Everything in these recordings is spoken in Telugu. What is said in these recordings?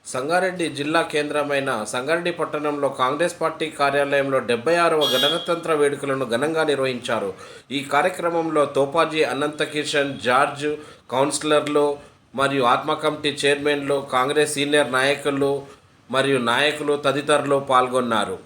సంగారెడ్డి జిల్లా కేంద్రమైన సంగారెడ్డి పట్టణంలో కాంగ్రెస్ పార్టీ కార్యాలయంలో 76వ గణతంత్ర వేడుకలను ఘనంగా నిర్వహించారు. ఈ కార్యక్రమంలో తోపాజీ అనంత కిషన్, జార్జ్, కౌన్సిలర్లు మరియు ఆత్మ కమిటీ చైర్మన్లు, కాంగ్రెస్ సీనియర్ నాయకులు తదితరులు పాల్గొన్నారు.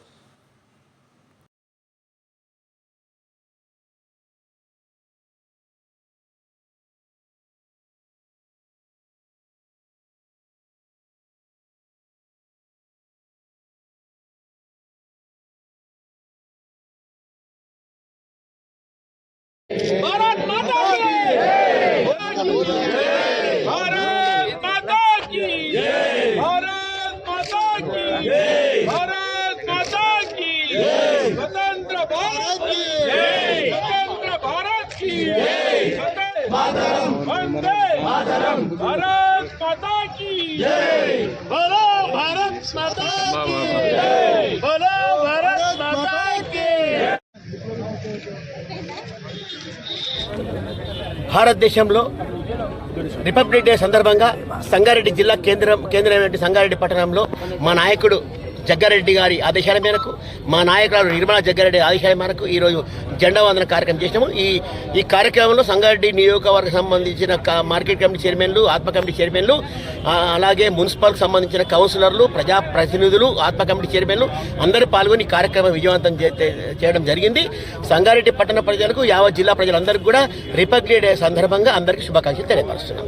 भारत माता की जय। भारत माता की जय। भारत माता की जय। भारत माता की जय। स्वतंत्र भारत की जय। स्वतंत्र भारत की जय। मातरम वंदे मातरम। भारत माता की जय। बोलो भारत माता की जय। बोलो भारत माता की। భారతదేశంలో రిపబ్లిక్ డే సందర్భంగా సంగారెడ్డి జిల్లా కేంద్రమైన సంగారెడ్డి పట్టణంలో మా నాయకుడు జగ్గారెడ్డి గారి ఆదేశాల మేరకు, మా నాయకురాలు నిర్మలా జగ్గారెడ్డి ఆదేశాల మేరకు ఈరోజు జెండా వందన కార్యక్రమం చేసినాము. ఈ కార్యక్రమంలో సంగారెడ్డి నియోజకవర్గం సంబంధించిన మార్కెట్ కమిటీ చైర్మన్లు, ఆత్మ కమిటీ చైర్మన్లు, అలాగే మున్సిపల్కి సంబంధించిన కౌన్సిలర్లు, ప్రజాప్రతినిధులు, ఆత్మ కమిటీ చైర్మన్లు అందరూ పాల్గొని ఈ కార్యక్రమం విజయవంతం చేయడం జరిగింది. సంగారెడ్డి పట్టణ ప్రజలకు, యావత్ జిల్లా ప్రజలందరికీ కూడా రిపబ్లిక్ డే సందర్భంగా అందరికీ శుభాకాంక్షలు తెలియపరుస్తున్నాం.